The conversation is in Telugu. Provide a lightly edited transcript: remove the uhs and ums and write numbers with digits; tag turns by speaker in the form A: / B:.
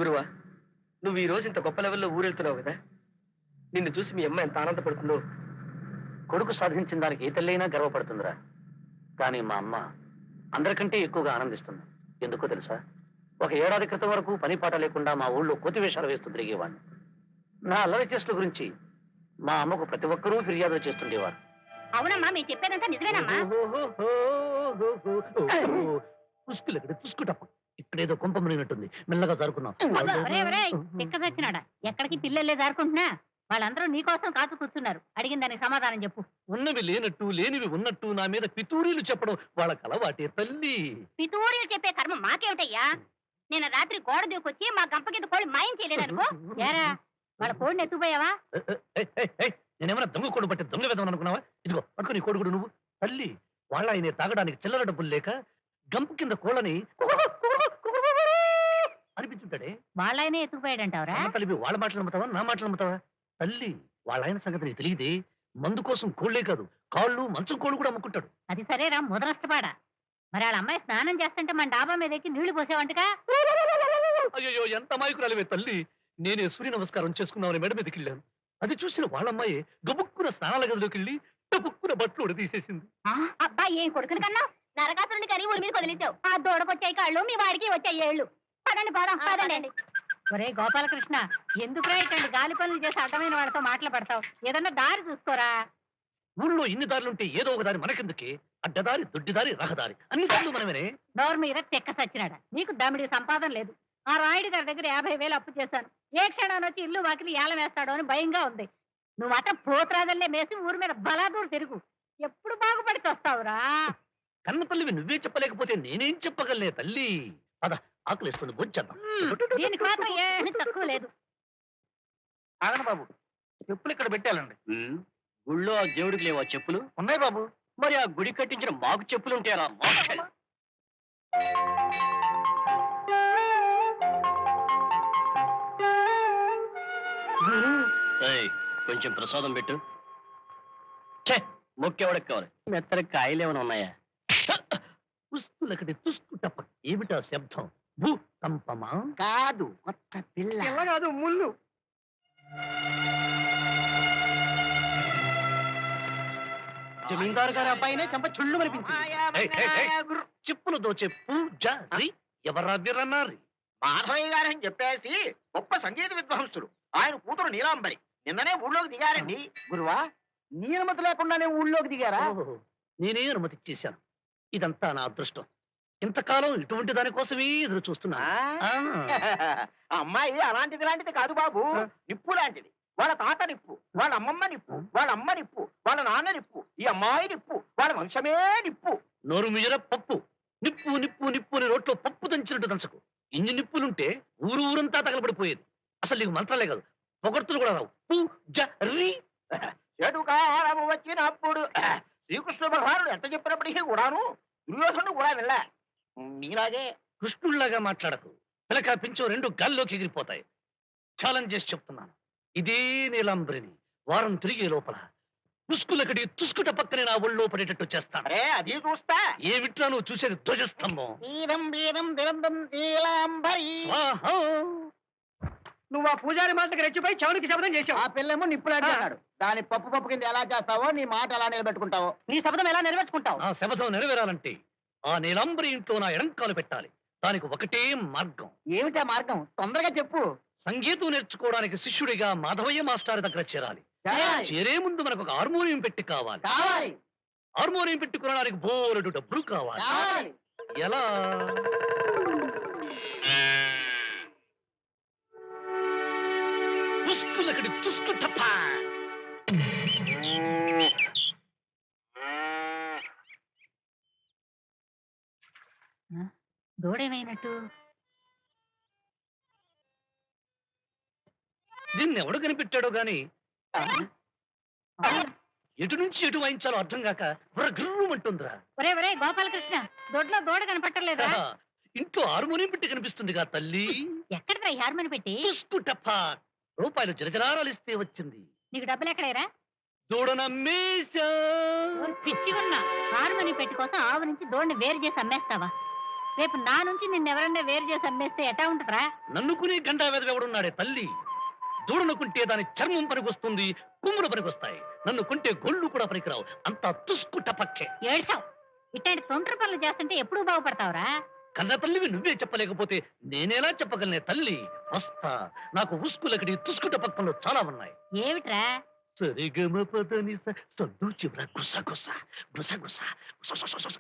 A: గురువా, నువ్వు ఈ రోజు ఇంత గొప్ప లెవెల్లో ఊరెళ్తున్నావు కదా, నిన్ను చూసి మీ అమ్మ ఎంత ఆనందపడుతుందో.
B: కొడుకు సాధించిన దానికి ఏ తల్లైనా గర్వపడుతుందిరా. కానీ మా అమ్మ అందరికంటే ఎక్కువగా ఆనందిస్తుంది. ఎందుకో తెలుసా? ఒక ఏడాది క్రితం వరకు పని పాట లేకుండా మా ఊళ్ళో కోతి వేషాలు వేస్తూ తిరిగేవాడిని. నా అల్లరి చేష్టల గురించి మా అమ్మకు ప్రతి ఒక్కరూ ఫిర్యాదులు చేస్తుండేవారు.
C: అవునమ్మా, మీరు చెప్పేదంతా నిజమేనమ్మా.
B: తుస్కులెక్కడ తుస్కుటప్ప, ఇక్కడేదో కొంప మునిగినట్టుంది. మెల్లగా జరుకున్నాం.
C: చచ్చినాడా, ఎక్కడికి పిల్లలే జారుకుంటున్నా? వాళ్ళందరూ నీకోసం కాచు కూర్చున్నారు. అడిగిన దానికి సమాధానం చెప్పు.
B: ఉన్నవి లేనట్టు లేనివి ఉన్నట్టు నా మీద పితూరీలు చెప్పడం వాళ్ళకి అలవాటే తల్లి.
C: పితూరీలు చెప్పే కర్మ మాకేమిటయ్యా? నేను రాత్రి గోడ దూకొచ్చి మా గంప కింద కోడి మాయం చేయలేదనుకో. ఏరా, వాళ్ళ కోడిని ఎత్తుపోయావా?
B: నేనేమన్నా దొంగ కోడి పట్టి దొంగ వేద్దాం అనుకున్నావా? ఇదిగో పట్టుకుని కోడుగుడు నువ్వు. తల్లి, వాళ్ళ ఆయన తాగడానికి చిల్లర డబ్బులు లేక గంప కింద కోళ్ళని అనిపించుంటాడే.
C: వాళ్ళ ఆయనే ఎత్తుకుపోయాడంటావరా?
B: తల్లి, వాళ్ళ మాటలు నమ్ముతావా నా మాటలు నమ్ముతావా? తల్లి, వాళ్ళ ఆయన సంగతి నీకు తెలియదే. మందు కోసం కోళ్లే కాదు, కాళ్ళు మంచం కోళ్ళు కూడా అమ్ముకుంటాడు.
C: అది సరేరా, ముదనష్టపాడా. మరి వాళ్ళ అమ్మాయి స్నానం చేస్తుంటే మన డాబా మీద ఎక్కి నీళ్లు పోసేవంటగా.
B: అయ్యో, ఎంత మాయకురాలివే తల్లి. నేనే సూర్య నమస్కారం చేసుకున్నామని మెడ మీదకి వెళ్ళాను. అది చూసిన వాళ్ళమ్మాయి గబుక్కున స్నానాల గదిలోకి వెళ్ళి టపుక్కున బట్టలు ఉడ తీసేసింది.
C: అబ్బా, ఏం కొడుకుని కన్నా నరకాసురుని కని ఊరి మీద వదిలించావు. ఆ దూడకొచ్చాయి కాళ్ళు, మీ వాడికి వచ్చాయి ఏళ్ళు. పదండి పదం పదండి. ఒరే గోపాలకృష్ణ, ఎందుకురా ఇట్లాంటి గాలి పనులు చేసి అడ్డమైన వాళ్ళతో మాట్లాడతావు? ఏదన్నా దారి చూసుకోరా.
B: ఊళ్ళో ఇన్ని దారులుంటే ఏదో ఒక దారి మనకెందుకే? అడ్డదారి, దొడ్డిదారి, రహదారి అన్ని దారులు మనమేనే.
C: నోరు మీద తెక్క సచ్చినాడా, నీకు దమిడి సంపాదన లేదు. ఆ రాయుడి గారి దగ్గర 50,000 అప్పు చేశాను. ఏ క్షణాన్ని వచ్చి ఇల్లు వాకిలి ఏలం వేస్తాడో అని భయంగా ఉంది. నువ్వు మాత్రం పోతరాజల్లే మేసి ఊరి మీద బలాదూరు తిరుగు. ఎప్పుడు బాగుపడి వస్తావురా?
B: కన్న తల్లివి నువ్వే చెప్పలేకపోతే నేనేం చెప్పగలనే తల్లి. పద, ఆకలిస్తుంది, బొంచేద్దాం.
C: దీనికి మాత్రం ఏమీ తక్కువ లేదు.
B: ఆగండి బాబు, చెప్పులు ఇక్కడ పెట్టాలండి.
A: గుళ్ళో ఆ దేవుడికి లేవా చెప్పులు?
B: ఉన్నాయి బాబు.
A: మరి ఆ గుడి కట్టించిన మాకు చెప్పులు ఉంటాయా? కొంచెం ప్రసాదం పెట్టు. మొక్కెవడకి కావాలి? మెత్తడి కాయలు ఏమైనా ఉన్నాయా?
B: పుస్తులకటి తుస్కుటప్ప, ఏమిటా శబ్దం? భూ కంపమా?
A: కాదు, కొత్త పిల్ల కాదు, ముళ్ళు. జమీందారు గారి అబ్బాయినే చంప చుళ్ళు అనిపించింది.
B: చెప్పులు దోచే పూజారి ఎవరా వీరన్నారి?
A: మాధవయ్య గారని చెప్పేసి గొప్ప సంగీత విద్వాంసులు. ఆయన కూతురు నీలాంబరి నిన్ననే ఊళ్ళోకి దిగారండి. గురువా, నీ అనుమతి లేకుండానే ఊళ్ళోకి దిగారా?
B: నేనే అనుమతి ఇచ్చేశాను. ఇదంతా నా అదృష్టం. ఇంతకాలం ఇటువంటి దానికోసమే ఎదురు చూస్తున్నా.
A: అమ్మాయి అలాంటిది కాదు బాబు, నిప్పు లాంటిది. వాళ్ళ తాత నిప్పు, వాళ్ళ అమ్మమ్మ నిప్పు, వాళ్ళ అమ్మ నిప్పు, వాళ్ళ నాన్న నిప్పు, ఈ అమ్మాయి నిప్పు, వాళ్ళ వంశమే నిప్పు.
B: నోరు మిజర పప్పు. నిప్పు నిప్పు నిప్పు అని రోట్లో పప్పు దంచినట్టు దంచకు. ఇన్ని నిప్పులుంటే ఊరంతా తగలబడిపోయేది. అసలు నీకు మంత్రాలే కాదు, పొగడ్తులు కూడా రావు.
A: చెడు కాలము వచ్చినప్పుడు శ్రీకృష్ణ భగవానుడు ఎంత చెప్పినప్పటికీ కూడాను దుర్యోధనుడు కూడా వెళ్ళా. నీలాగే
B: కృష్ణుళ్లాగా మాట్లాడకు. పిలక పించో రెండు గాల్లోకి ఎగిరిపోతాయి. ఛాలెంజ్ చేసి చెప్తున్నాను. ఇదే నీలాంబరిని వారం తిరిగే లోపల తుస్కులకడి తుస్కుట పక్కనే నా ఒళ్ళో పడేటట్టు చేస్తాను.
A: అది చూస్తా.
B: ఏమిట్లా నువ్వు చూసేది? ధ్వజస్తంభం.
A: నువ్వు ఆ పూజారి మాటకి రెచ్చిపోయి చౌనికి శబ్దం చేసావు. ఆ పిల్లేమో నిప్పులాంటాడు. దాని పప్పు కింద ఎలా చేస్తావో నీ మాట ఎలా నిలబెట్టుకుంటావో, నీ శబ్దం ఎలా నెరవేర్చుకుంటావు?
B: ఆ శబ్దం నెరవేరాలంటే ఆ నీలాంబరి ఇంట్లో నా ఎడంకాలు పెట్టాలి. దానికి ఒకటే మార్గం.
A: ఏమిటా మార్గం? తొందరగా చెప్పు.
B: సంగీతం నేర్చుకోవడానికి శిష్యుడిగా మాధవయ్య మాస్టర్ దగ్గర చేరాలి. చేరే ముందు మనకు ఒక హార్మోనియం పెట్టి కావాలి. హార్మోనియం పెట్టుకోవడానికి బోలెడు డబ్బులు కావాలి. ఎలా? తుస్కులకడి తుస్కు టప్ప.
C: దూడేమైనట్టు?
B: దీన్ని ఎవడు కనిపెట్టాడో గాని ఎటు నుంచి ఎటు వాయించాలో అర్థం కాక గుర్రమంటుందిరా.
C: ఒరే గోపాలకృష్ణ, దొడ్లో దూడ కనపట్టలేదా?
B: ఇంట్లో హార్మోనియం పెట్టి కనిపిస్తుందిగా తల్లి.
C: ఎక్కడ హార్మోని పెట్టి?
B: రూపాయలు జరజరాలిస్తే వచ్చింది.
C: నీకు డబ్బులు ఎక్కడేరా?
B: దూడనమ్మేశా.
C: పిచ్చి ఉన్న హార్మోని పెట్టి కోసం ఆవు నుంచి దూడని వేరు చేసి అమ్మేస్తావా? రేపు నా నుంచి నిన్నెవరన్నా వేరు చేసి అమ్మేస్తే ఎటా ఉంటదిరా?
B: నన్నుకుని గంటా వెదవెవడున్నాడే తల్లి. దూడనుకుంటే దాని చర్మం పనికొస్తుంది, కొమ్ములు పనికొస్తాయి. నన్ను కొంటే గొళ్ళు కూడా పనికిరావు. అంత తుస్కుట పక్షే.
C: ఏడ్చావు. ఇట్లాంటి తొంటరి పనులు చేస్తుంటే ఎప్పుడు బాగుపడతావురా?
B: కన్న తల్లివి నువ్వే చెప్పలేకపోతే నేనేలా చెప్పగలనే తల్లి. వస్తా. నాకు ఉస్కులకడి తుస్కుట పక్కలు చాలా ఉన్నాయి.
C: ఏమిట్రా?
B: సరిగమ పదని సొందు చివర గుస గుస గుస గుస గుస గుస గుస.